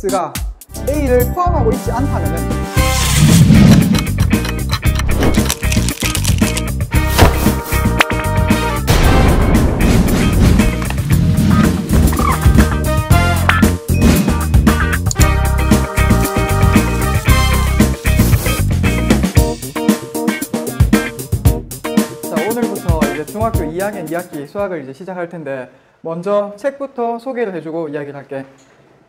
x가 a를 포함하고 있지 않다면은 오늘부터 이제 중학교 2학년 2학기 수학을 이제 시작할 텐데 먼저 책부터 소개를 해주고 이야기를 할게.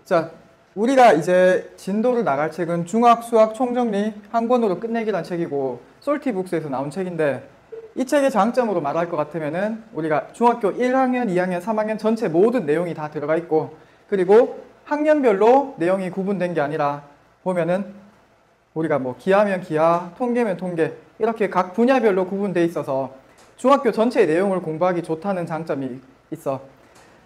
자, 우리가 이제 진도를 나갈 책은 중학수학 총정리 한 권으로 끝내기란 책이고 솔티북스에서 나온 책인데 이 책의 장점으로 말할 것 같으면은 우리가 중학교 1학년, 2학년, 3학년 전체 모든 내용이 다 들어가 있고 그리고 학년별로 내용이 구분된 게 아니라 보면은 우리가 뭐 기하면 기하, 통계면 통계 이렇게 각 분야별로 구분되어 있어서 중학교 전체의 내용을 공부하기 좋다는 장점이 있어.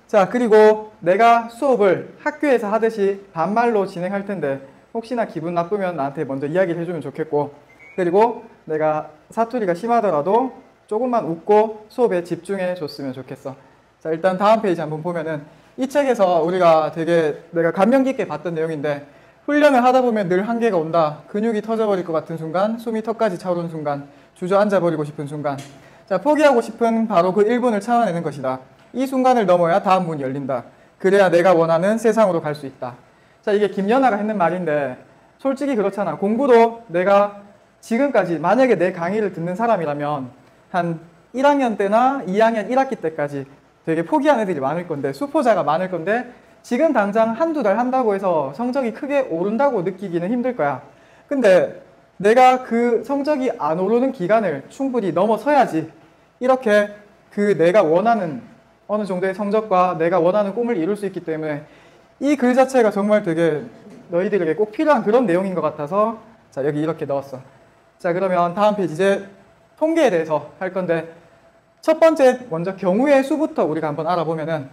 자, 그리고 내가 수업을 학교에서 하듯이 반말로 진행할 텐데 혹시나 기분 나쁘면 나한테 먼저 이야기를 해주면 좋겠고 그리고 내가 사투리가 심하더라도 조금만 웃고 수업에 집중해 줬으면 좋겠어. 자, 일단 다음 페이지 한번 보면은 이 책에서 우리가 되게 내가 감명 깊게 봤던 내용인데 훈련을 하다 보면 늘 한계가 온다. 근육이 터져버릴 것 같은 순간, 숨이 턱까지 차오르는 순간, 주저앉아버리고 싶은 순간. 자, 포기하고 싶은 바로 그 1분을 참아내는 것이다. 이 순간을 넘어야 다음 문이 열린다. 그래야 내가 원하는 세상으로 갈 수 있다. 자, 이게 김연아가 했는 말인데 솔직히 그렇잖아. 공부도 내가 지금까지 만약에 내 강의를 듣는 사람이라면 한 1학년 때나 2학년 1학기 때까지 되게 포기한 애들이 많을 건데 수포자가 많을 건데 지금 당장 한두 달 한다고 해서 성적이 크게 오른다고 느끼기는 힘들 거야. 근데 내가 그 성적이 안 오르는 기간을 충분히 넘어서야지 이렇게 그 내가 원하는 어느 정도의 성적과 내가 원하는 꿈을 이룰 수 있기 때문에 이 글 자체가 정말 되게 너희들에게 꼭 필요한 그런 내용인 것 같아서 자, 여기 이렇게 넣었어. 자, 그러면 다음 페이지 이제 통계에 대해서 할 건데 첫 번째 먼저 경우의 수부터 우리가 한번 알아보면은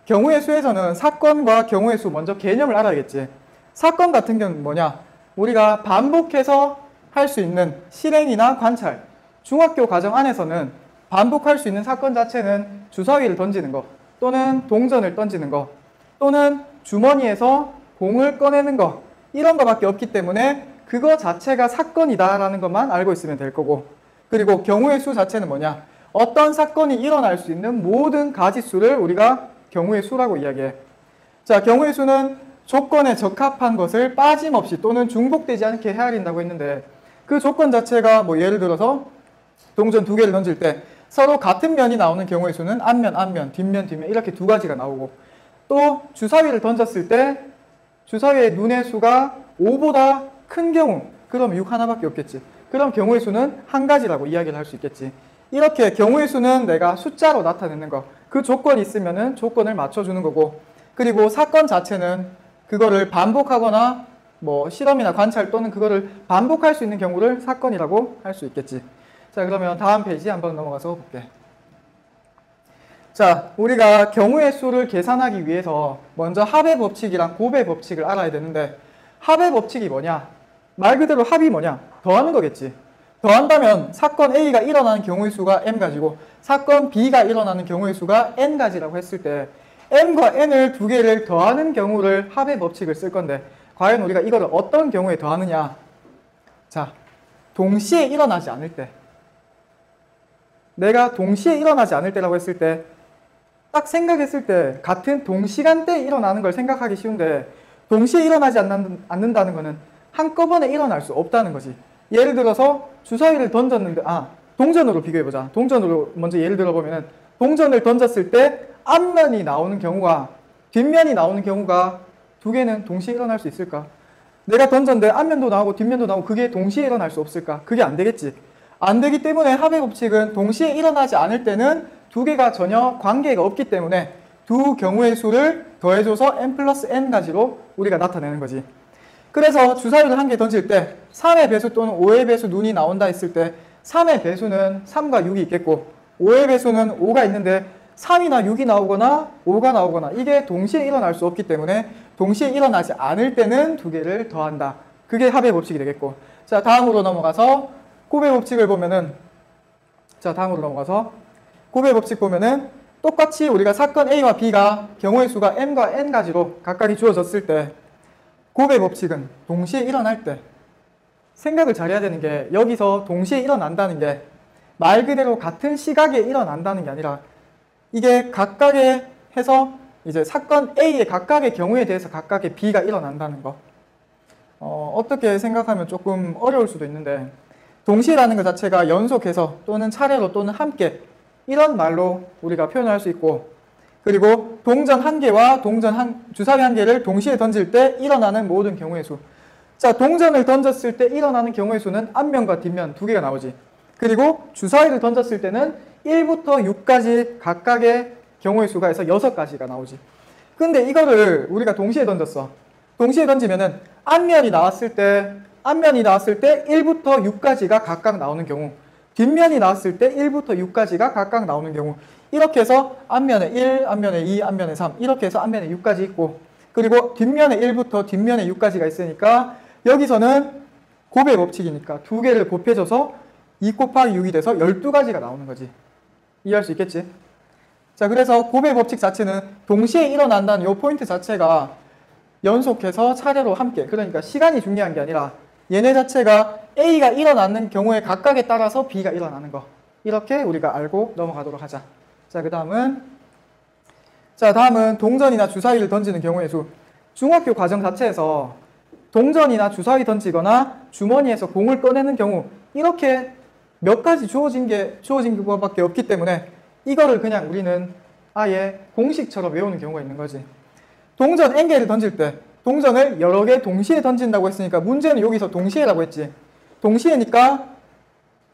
경우의 수에서는 사건과 경우의 수 먼저 개념을 알아야겠지. 사건 같은 경우는 뭐냐? 우리가 반복해서 할 수 있는 실행이나 관찰. 중학교 과정 안에서는 반복할 수 있는 사건 자체는 주사위를 던지는 거 또는 동전을 던지는 거 또는 주머니에서 공을 꺼내는 거 이런 거밖에 없기 때문에 그거 자체가 사건이다라는 것만 알고 있으면 될 거고 그리고 경우의 수 자체는 뭐냐? 어떤 사건이 일어날 수 있는 모든 가지수를 우리가 경우의 수라고 이야기해. 자, 경우의 수는 조건에 적합한 것을 빠짐없이 또는 중복되지 않게 헤아린다고 했는데 그 조건 자체가 뭐 예를 들어서 동전 두 개를 던질 때 서로 같은 면이 나오는 경우의 수는 앞면, 앞면, 뒷면, 뒷면 이렇게 두 가지가 나오고 또 주사위를 던졌을 때 주사위의 눈의 수가 5보다 큰 경우 그럼 6 하나밖에 없겠지. 그럼 경우의 수는 한 가지라고 이야기를 할 수 있겠지. 이렇게 경우의 수는 내가 숫자로 나타내는 거. 그 조건이 있으면은 조건을 맞춰주는 거고 그리고 사건 자체는 그거를 반복하거나 뭐 실험이나 관찰 또는 그거를 반복할 수 있는 경우를 사건이라고 할 수 있겠지. 자, 그러면 다음 페이지 한번 넘어가서 볼게. 자, 우리가 경우의 수를 계산하기 위해서 먼저 합의 법칙이랑 곱의 법칙을 알아야 되는데 합의 법칙이 뭐냐? 말 그대로 합이 뭐냐? 더하는 거겠지. 더한다면 사건 A가 일어나는 경우의 수가 M가지고 사건 B가 일어나는 경우의 수가 N가지라고 했을 때 M과 N을 두 개를 더하는 경우를 합의 법칙을 쓸 건데 과연 우리가 이거를 어떤 경우에 더하느냐? 자, 동시에 일어나지 않을 때 내가 동시에 일어나지 않을 때라고 했을 때 딱 생각했을 때 같은 동시간대에 일어나는 걸 생각하기 쉬운데 동시에 일어나지 않는다는 거는 한꺼번에 일어날 수 없다는 거지. 예를 들어서 주사위를 던졌는데 동전으로 비교해보자. 동전으로 먼저 예를 들어보면 동전을 던졌을 때 앞면이 나오는 경우가 뒷면이 나오는 경우가 두 개는 동시에 일어날 수 있을까? 내가 던졌는데 앞면도 나오고 뒷면도 나오고 그게 동시에 일어날 수 없을까? 그게 안 되겠지. 안 되기 때문에 합의 법칙은 동시에 일어나지 않을 때는 두 개가 전혀 관계가 없기 때문에 두 경우의 수를 더해줘서 n 플러스 n 가지로 우리가 나타내는 거지. 그래서 주사위를 한 개 던질 때 3의 배수 또는 5의 배수 눈이 나온다 했을 때 3의 배수는 3과 6이 있겠고 5의 배수는 5가 있는데 3이나 6이 나오거나 5가 나오거나 이게 동시에 일어날 수 없기 때문에 동시에 일어나지 않을 때는 두 개를 더한다. 그게 합의 법칙이 되겠고 자, 다음으로 넘어가서 곱의 법칙을 보면은 곱의 법칙 보면은 똑같이 우리가 사건 A와 B가 경우의 수가 M과 N 가지로 각각이 주어졌을 때 곱의 법칙은 동시에 일어날 때 생각을 잘해야 되는 게 여기서 동시에 일어난다는 게 말 그대로 같은 시각에 일어난다는 게 아니라 이게 각각의 해서 이제 사건 A의 각각의 경우에 대해서 각각의 B가 일어난다는 거. 어떻게 생각하면 조금 어려울 수도 있는데 동시에라는 것 자체가 연속해서 또는 차례로 또는 함께 이런 말로 우리가 표현할 수 있고 그리고 동전 한 개와 주사위 한 개를 동시에 던질 때 일어나는 모든 경우의 수. 자, 동전을 던졌을 때 일어나는 경우의 수는 앞면과 뒷면 두 개가 나오지. 그리고 주사위를 던졌을 때는 1부터 6까지 각각의 경우의 수가 해서 6가지가 나오지. 근데 이거를 우리가 동시에 던졌어. 동시에 던지면은 앞면이 나왔을 때 1부터 6까지가 각각 나오는 경우, 뒷면이 나왔을 때 1부터 6까지가 각각 나오는 경우, 이렇게 해서 앞면에 1, 앞면에 2, 앞면에 3 이렇게 해서 앞면에 6까지 있고 그리고 뒷면에 1부터 뒷면에 6까지가 있으니까 여기서는 곱의 법칙이니까 두 개를 곱해줘서 2 곱하기 6이 돼서 12가지가 나오는 거지. 이해할 수 있겠지? 자, 그래서 곱의 법칙 자체는 동시에 일어난다는 이 포인트 자체가 연속해서 차례로 함께, 그러니까 시간이 중요한 게 아니라 얘네 자체가 A가 일어나는 경우에 각각에 따라서 B가 일어나는 거. 이렇게 우리가 알고 넘어가도록 하자. 자, 다음은 동전이나 주사위를 던지는 경우의 수. 중학교 과정 자체에서 동전이나 주사위 던지거나 주머니에서 공을 꺼내는 경우 이렇게 몇 가지 주어진 것밖에 없기 때문에 이거를 그냥 우리는 아예 공식처럼 외우는 경우가 있는 거지. 동전 N개를 던질 때 동전을 여러 개 동시에 던진다고 했으니까 문제는 여기서 동시에라고 했지. 동시에니까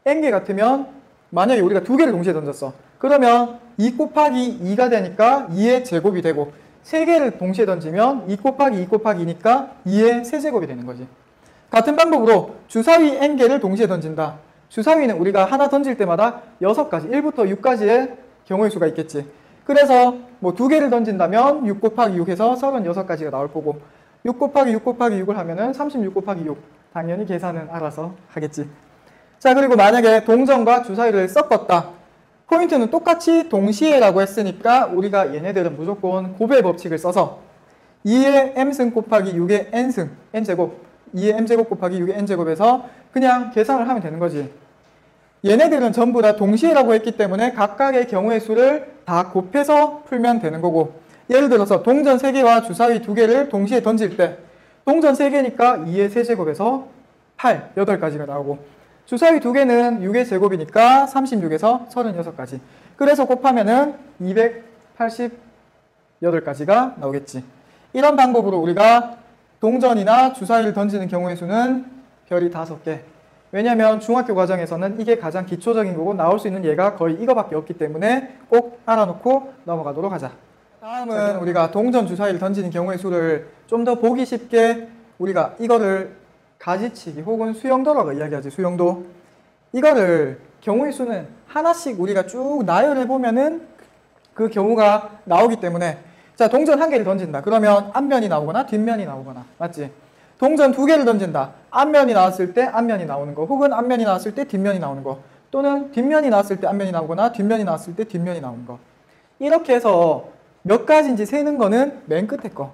N개 같으면 만약에 우리가 2개를 동시에 던졌어. 그러면 2 곱하기 2가 되니까 2의 제곱이 되고 3개를 동시에 던지면 2 곱하기 2 곱하기 2니까 2의 세제곱이 되는 거지. 같은 방법으로 주사위 N개를 동시에 던진다. 주사위는 우리가 하나 던질 때마다 6가지, 1부터 6까지의 경우의 수가 있겠지. 그래서 뭐 2개를 던진다면 6 곱하기 6 해서 36가지가 나올 거고 6 곱하기 6 곱하기 6을 하면은 36 곱하기 6. 당연히 계산은 알아서 하겠지. 자, 그리고 만약에 동전과 주사위를 섞었다. 포인트는 똑같이 동시에라고 했으니까 우리가 얘네들은 무조건 곱의 법칙을 써서 2의 m승 곱하기 6의 n승, n제곱 2의 m제곱 곱하기 6의 n제곱에서 그냥 계산을 하면 되는 거지. 얘네들은 전부 다 동시에라고 했기 때문에 각각의 경우의 수를 다 곱해서 풀면 되는 거고 예를 들어서 동전 3개와 주사위 2개를 동시에 던질 때 동전 3개니까 2의 세제곱에서 8, 8가지가 나오고 주사위 2개는 6의 제곱이니까 36에서 36가지. 그래서 곱하면은 288가지가 나오겠지. 이런 방법으로 우리가 동전이나 주사위를 던지는 경우의 수는 별이 5개. 왜냐면 중학교 과정에서는 이게 가장 기초적인 거고 나올 수 있는 예가 거의 이거밖에 없기 때문에 꼭 알아놓고 넘어가도록 하자. 다음은 우리가 동전 주사위를 던지는 경우의 수를 좀 더 보기 쉽게 우리가 이거를 가지치기 혹은 수용도라고 이야기하지. 수용도. 이거를 경우의 수는 하나씩 우리가 쭉 나열해 보면은 그 경우가 나오기 때문에 자, 동전 1개를 던진다. 그러면 앞면이 나오거나 뒷면이 나오거나. 맞지? 동전 2개를 던진다. 앞면이 나왔을 때 앞면이 나오는 거 혹은 앞면이 나왔을 때 뒷면이 나오는 거 또는 뒷면이 나왔을 때 앞면이 나오거나 뒷면이 나왔을 때 뒷면이 나오는 거. 이렇게 해서 몇 가지인지 세는 거는 맨 끝에 거.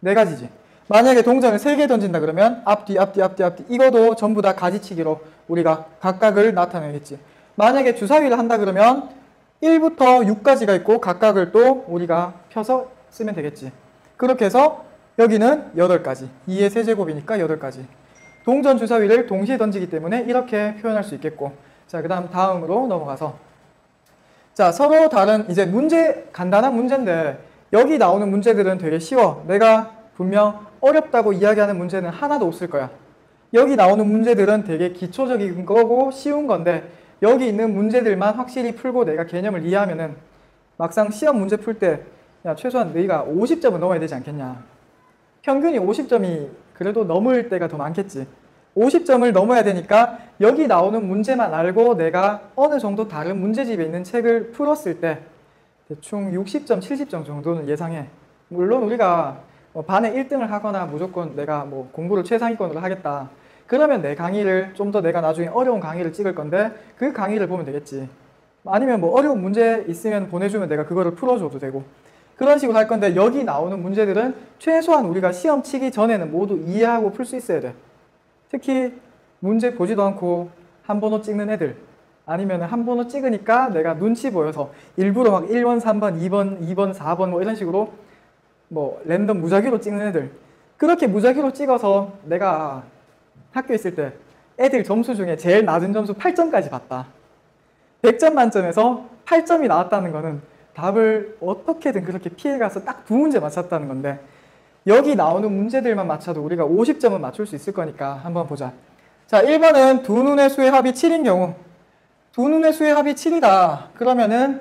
4가지지. 만약에 동전을 3개 던진다 그러면 앞뒤 이것도 전부 다 가지치기로 우리가 각각을 나타내겠지. 만약에 주사위를 한다 그러면 1부터 6까지가 있고 각각을 또 우리가 펴서 쓰면 되겠지. 그렇게 해서 여기는 8가지. 2의 세제곱이니까 8가지. 동전 주사위를 동시에 던지기 때문에 이렇게 표현할 수 있겠고. 자, 다음으로 넘어가서 자, 서로 다른 이제 간단한 문제인데 여기 나오는 문제들은 되게 쉬워. 내가 분명 어렵다고 이야기하는 문제는 하나도 없을 거야. 여기 나오는 문제들은 되게 기초적인 거고 쉬운 건데 여기 있는 문제들만 확실히 풀고 내가 개념을 이해하면은 막상 시험 문제 풀 때 야, 최소한 너희가 50점은 넘어야 되지 않겠냐. 평균이 50점이 그래도 넘을 때가 더 많겠지. 50점을 넘어야 되니까 여기 나오는 문제만 알고 내가 어느 정도 다른 문제집에 있는 책을 풀었을 때 대충 60점, 70점 정도는 예상해. 물론 우리가 반에 1등을 하거나 무조건 내가 뭐 공부를 최상위권으로 하겠다. 그러면 내 강의를 좀 더 내가 나중에 어려운 강의를 찍을 건데 그 강의를 보면 되겠지. 아니면 뭐 어려운 문제 있으면 보내주면 내가 그거를 풀어줘도 되고. 그런 식으로 할 건데 여기 나오는 문제들은 최소한 우리가 시험 치기 전에는 모두 이해하고 풀 수 있어야 돼. 특히 문제 보지도 않고 한 번호 찍는 애들 아니면 한 번호 찍으니까 내가 눈치 보여서 일부러 막 1번, 3번, 2번, 4번 뭐 이런 식으로 뭐 랜덤 무작위로 찍는 애들 그렇게 무작위로 찍어서 내가 학교에 있을 때 애들 점수 중에 제일 낮은 점수 8점까지 봤다. 100점 만점에서 8점이 나왔다는 거는 답을 어떻게든 그렇게 피해가서 딱 두 문제 맞췄다는 건데 여기 나오는 문제들만 맞춰도 우리가 50점은 맞출 수 있을 거니까 한번 보자. 자, 1번은 두 눈의 수의 합이 7인 경우 두 눈의 수의 합이 7이다. 그러면은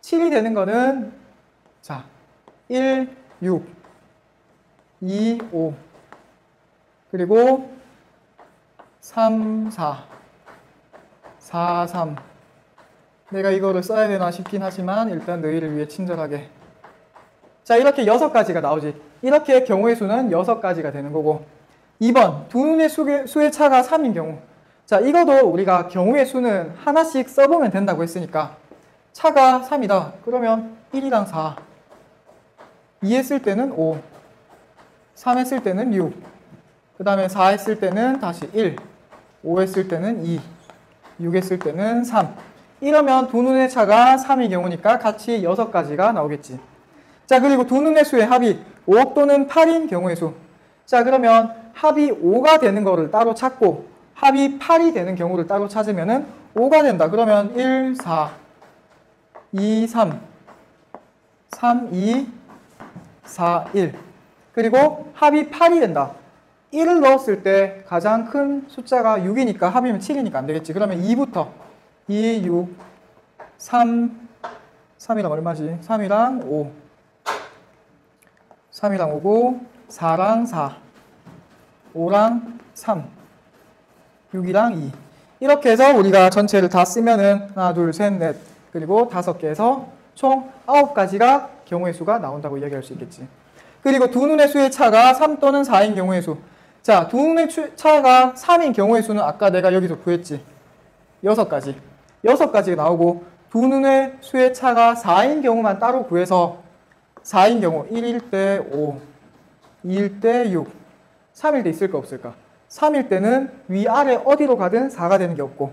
7이 되는 거는 자 1, 6, 2, 5 그리고 3, 4, 4, 3 내가 이거를 써야 되나 싶긴 하지만 일단 너희를 위해 친절하게 자 이렇게 6가지가 나오지. 이렇게 경우의 수는 6가지가 되는 거고 2번 두 눈의 수의 차가 3인 경우 자 이거도 우리가 경우의 수는 하나씩 써보면 된다고 했으니까 차가 3이다. 그러면 1이랑 4 2 했을 때는 5 3 했을 때는 6 그 다음에 4 했을 때는 다시 1 5 했을 때는 2 6 했을 때는 3 이러면 두 눈의 차가 3의 경우니까 같이 6가지가 나오겠지. 자 그리고 두 눈의 수의 합이 5 또는 8인 경우의 수. 자 그러면 합이 5가 되는 거를 따로 찾고 합이 8이 되는 경우를 따로 찾으면은 5가 된다. 그러면 1, 4, 2, 3, 3, 2, 4, 1 그리고 합이 8이 된다. 1을 넣었을 때 가장 큰 숫자가 6이니까 합이면 7이니까 안 되겠지. 그러면 2부터 2, 6, 3, 3이랑 얼마지? 3이랑 5 3이랑 5고 4랑 4 5랑 3 6이랑 2 이렇게 해서 우리가 전체를 다 쓰면은 하나, 둘, 셋, 넷 그리고 5개에서 총 9가지가 경우의 수가 나온다고 이야기할 수 있겠지. 그리고 두 눈의 수의 차가 3 또는 4인 경우의 수. 자, 두 눈의 차가 3인 경우의 수는 아까 내가 여기서 구했지. 6가지. 6가지가 나오고 두 눈의 수의 차가 4인 경우만 따로 구해서 4인 경우 1일 때 5, 2일 때 6, 3일 때 있을까 없을까? 3일 때는 위아래 어디로 가든 4가 되는 게 없고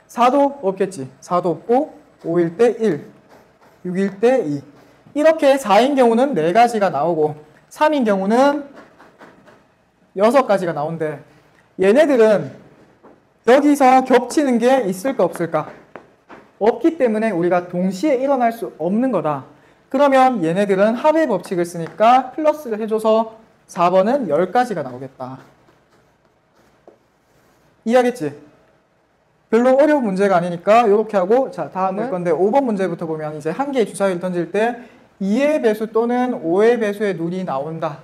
4도 없겠지. 4도 없고 5일 때 1, 6일 때 2 이렇게 4인 경우는 4가지가 나오고 3인 경우는 6가지가 나오는데 얘네들은 여기서 겹치는 게 있을까 없을까? 없기 때문에 우리가 동시에 일어날 수 없는 거다. 그러면 얘네들은 합의 법칙을 쓰니까 플러스를 해줘서 4번은 10가지가 나오겠다. 이해하겠지? 별로 어려운 문제가 아니니까 이렇게 하고 자 다음은 건데 5번 문제부터 보면 이제 한 개의 주사위를 던질 때 2의 배수 또는 5의 배수의 눈이 나온다.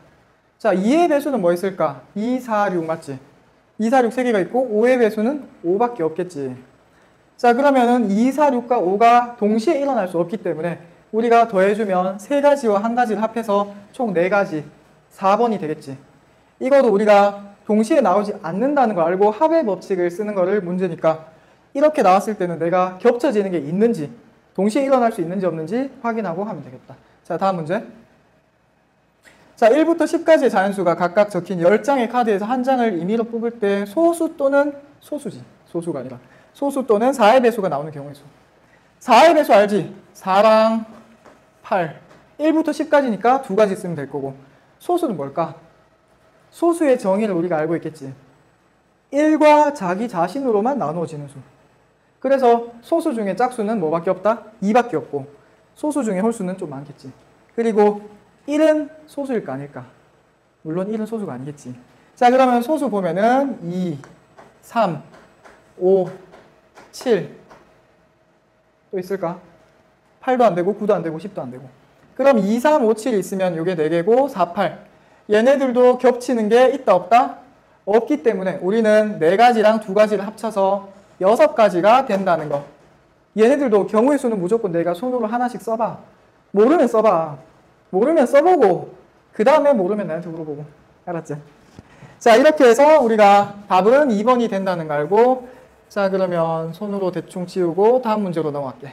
자 2의 배수는 뭐 있을까? 2, 4, 6 맞지? 2, 4, 6 3개가 있고 5의 배수는 5밖에 없겠지. 자 그러면은 2, 4, 6과 5가 동시에 일어날 수 없기 때문에 우리가 더해주면 3가지와 1가지를 합해서 총 4가지 4번이 되겠지. 이것도 우리가 동시에 나오지 않는다는 걸 알고 합의 법칙을 쓰는 거를 문제니까 이렇게 나왔을 때는 내가 겹쳐지는 게 있는지 동시에 일어날 수 있는지 없는지 확인하고 하면 되겠다. 자 다음 문제. 자 1부터 10까지의 자연수가 각각 적힌 10장의 카드에서 한 장을 임의로 뽑을 때 소수 또는 소수지. 소수가 아니라 소수 또는 4의 배수가 나오는 경우의 수. 4의 배수 알지? 4랑 8 1부터 10까지니까 2가지 쓰면 될 거고 소수는 뭘까? 소수의 정의를 우리가 알고 있겠지. 1과 자기 자신으로만 나누어지는 수. 그래서 소수 중에 짝수는 뭐밖에 없다? 2밖에 없고 소수 중에 홀수는 좀 많겠지. 그리고 1은 소수일까 아닐까? 물론 1은 소수가 아니겠지. 자 그러면 소수 보면은 2, 3, 5, 7 또 있을까? 8도 안 되고 9도 안 되고 10도 안 되고 그럼 2, 3, 5, 7 있으면 이게 4개고 4, 8 얘네들도 겹치는 게 있다 없다? 없기 때문에 우리는 4가지랑 2가지를 합쳐서 6가지가 된다는 거. 얘네들도 경우의 수는 무조건 내가 손으로 하나씩 써봐. 모르면 써봐. 모르면 써보고 그 다음에 모르면 나한테 물어보고. 알았지? 자 이렇게 해서 우리가 답은 2번이 된다는 거 알고 자 그러면 손으로 대충 지우고 다음 문제로 넘어갈게.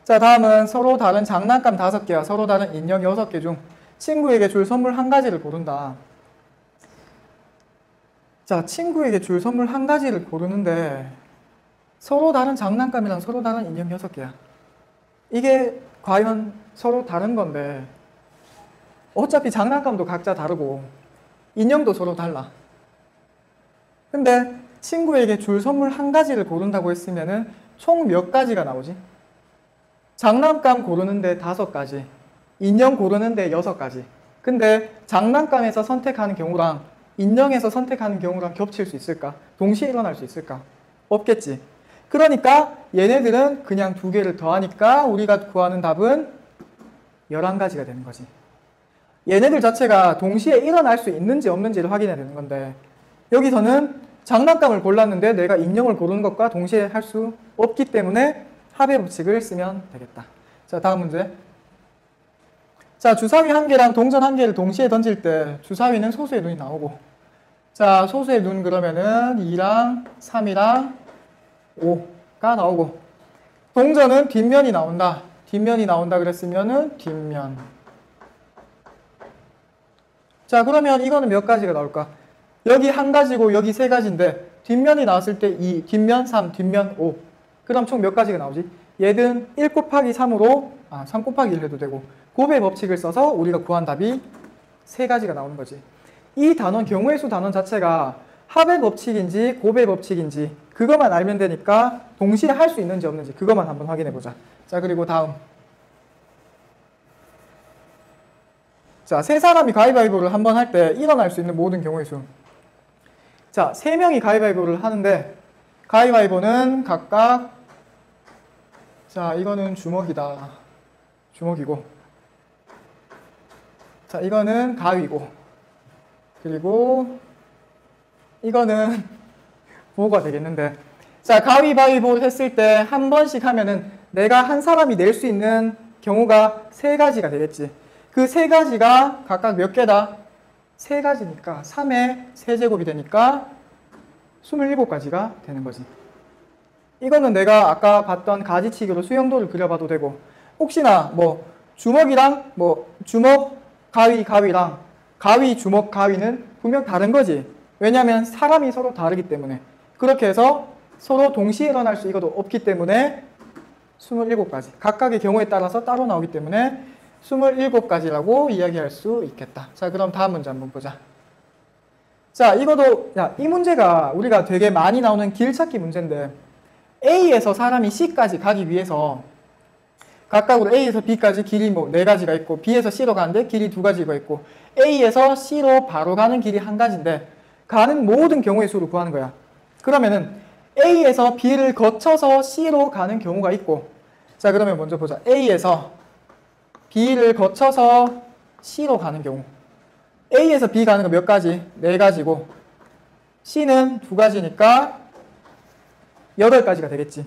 자, 다음은 서로 다른 장난감 5개와 서로 다른 인형 6개 중 친구에게 줄 선물 1가지를 고른다. 자, 친구에게 줄 선물 1가지를 고르는데 서로 다른 장난감이랑 서로 다른 인형 6개야. 이게 과연 서로 다른 건데 어차피 장난감도 각자 다르고 인형도 서로 달라. 근데 친구에게 줄 선물 1가지를 고른다고 했으면은 총 몇 가지가 나오지? 장난감 고르는데 5가지, 인형 고르는데 6가지. 근데 장난감에서 선택하는 경우랑 인형에서 선택하는 경우랑 겹칠 수 있을까? 동시에 일어날 수 있을까? 없겠지. 그러니까 얘네들은 그냥 2개를 더하니까 우리가 구하는 답은 11가지가 되는 거지. 얘네들 자체가 동시에 일어날 수 있는지 없는지를 확인해야 되는 건데 여기서는 장난감을 골랐는데 내가 인형을 고르는 것과 동시에 할 수 없기 때문에 합의 법칙을 쓰면 되겠다. 자, 다음 문제. 자, 주사위 1개랑 동전 1개를 동시에 던질 때 주사위는 소수의 눈이 나오고, 자, 소수의 눈 그러면은 2랑 3이랑 5가 나오고, 동전은 뒷면이 나온다. 뒷면이 나온다 그랬으면은 뒷면. 자, 그러면 이거는 몇 가지가 나올까? 여기 1가지고 여기 3가지인데 뒷면이 나왔을 때 2, 뒷면 3, 뒷면 5. 그럼 총 몇 가지가 나오지? 얘는 1 곱하기 3으로 3 곱하기 1 해도 되고 곱의 법칙을 써서 우리가 구한 답이 3가지가 나오는 거지. 이 단원, 경우의 수 단원 자체가 합의 법칙인지 곱의 법칙인지 그것만 알면 되니까 동시에 할 수 있는지 없는지 그것만 한번 확인해 보자. 자, 그리고 다음. 자, 3사람이 가위바위보를 한번 할 때 일어날 수 있는 모든 경우의 수. 자, 3명이 가위바위보를 하는데 가위바위보는 각각, 자, 이거는 주먹이다. 주먹이고, 자, 이거는 가위고, 그리고 이거는 보호가 되겠는데, 자, 가위바위보를 했을 때 한 번씩 하면은 내가 한 사람이 낼 수 있는 경우가 3가지가 되겠지. 그 3가지가 각각 몇 개다? 3가지니까 3의 세제곱이 되니까 27가지가 되는 거지. 이거는 내가 아까 봤던 가지치기로 수영도를 그려봐도 되고, 혹시나 뭐 주먹이랑 주먹 가위 가위랑 가위 주먹 가위는 분명 다른 거지. 왜냐하면 사람이 서로 다르기 때문에. 그렇게 해서 서로 동시에 일어날 수 이것도 없기 때문에 27가지. 각각의 경우에 따라서 따로 나오기 때문에 27가지라고 이야기할 수 있겠다. 자, 그럼 다음 문제 한번 보자. 자, 이것도, 이 문제가 우리가 되게 많이 나오는 길찾기 문제인데, A에서 사람이 C까지 가기 위해서 각각으로 A에서 B까지 길이 4가지가 있고, B에서 C로 가는데 길이 2가지가 있고, A에서 C로 바로 가는 길이 1가지인데, 가는 모든 경우의 수를 구하는 거야. 그러면은 A에서 B를 거쳐서 C로 가는 경우가 있고, 자, 그러면 먼저 보자. A에서 B를 거쳐서 C로 가는 경우. A에서 B 가는 거 몇 가지? 4가지고 C는 2가지니까 8가지가 되겠지.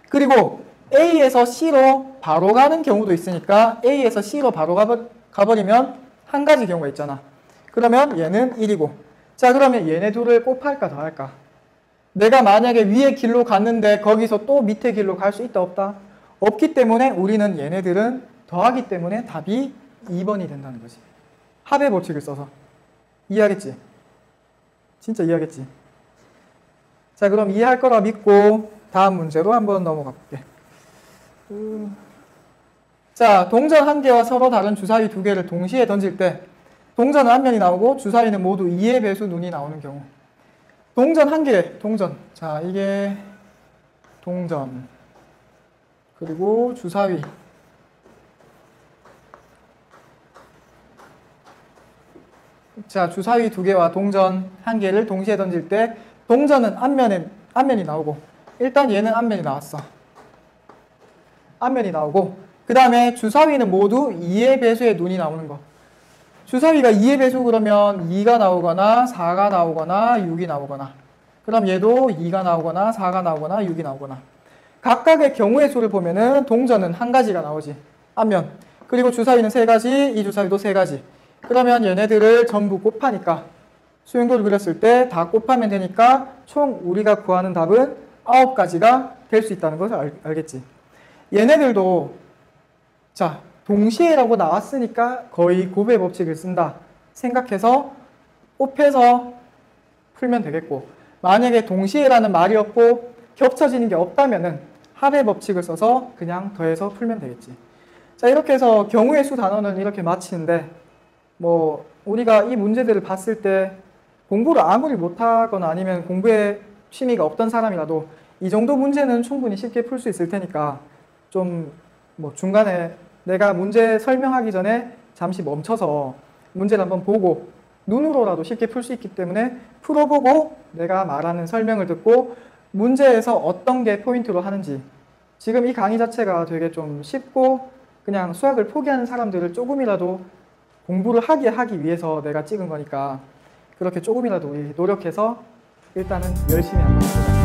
그리고 A에서 C로 바로 가는 경우도 있으니까 A에서 C로 바로 가버리면 1가지 경우가 있잖아. 그러면 얘는 1이고, 자, 그러면 얘네 둘을 곱할까 더할까? 내가 만약에 위에 길로 갔는데 거기서 또 밑에 길로 갈 수 있다 없다? 없기 때문에 우리는 얘네들은 더하기 때문에 답이 2번이 된다는 거지. 합의 법칙을 써서. 이해하겠지? 진짜 이해하겠지? 자, 그럼 이해할 거라 믿고 다음 문제로 한번 넘어가 볼게. 자, 동전 1개와 서로 다른 주사위 2개를 동시에 던질 때 동전은 한 면이 나오고 주사위는 모두 2의 배수 눈이 나오는 경우. 동전 1개, 동전. 자, 이게 동전. 그리고 주사위. 자, 주사위 2개와 동전 1개를 동시에 던질 때 동전은 앞면이 나오고, 일단 얘는 앞면이 나왔어. 앞면이 나오고, 그 다음에 주사위는 모두 2의 배수의 눈이 나오는 거. 주사위가 2의 배수 그러면 2가 나오거나 4가 나오거나 6이 나오거나, 그럼 얘도 2가 나오거나 4가 나오거나 6이 나오거나. 각각의 경우의 수를 보면은 동전은 1가지가 나오지, 앞면. 그리고 주사위는 3가지, 이 주사위도 3가지. 그러면 얘네들을 전부 곱하니까 수영도를 그렸을 때 다 곱하면 되니까 총 우리가 구하는 답은 9가지가 될 수 있다는 것을 알겠지. 얘네들도 자, 동시에라고 나왔으니까 거의 곱의 법칙을 쓴다 생각해서 곱해서 풀면 되겠고, 만약에 동시에라는 말이 없고 겹쳐지는 게 없다면은 합의 법칙을 써서 그냥 더해서 풀면 되겠지. 자, 이렇게 해서 경우의 수 단원은 이렇게 마치는데, 뭐 우리가 이 문제들을 봤을 때 공부를 아무리 못하거나 아니면 공부에 취미가 없던 사람이라도 이 정도 문제는 충분히 쉽게 풀 수 있을 테니까 좀 뭐 중간에 내가 문제 설명하기 전에 잠시 멈춰서 문제를 한번 보고 눈으로라도 쉽게 풀 수 있기 때문에 풀어보고 내가 말하는 설명을 듣고 문제에서 어떤 게 포인트로 하는지, 지금 이 강의 자체가 되게 좀 쉽고 그냥 수학을 포기하는 사람들을 조금이라도 공부를 하기 위해서 내가 찍은 거니까 그렇게 조금이라도 우리 노력해서 일단은 열심히 한번 해보자.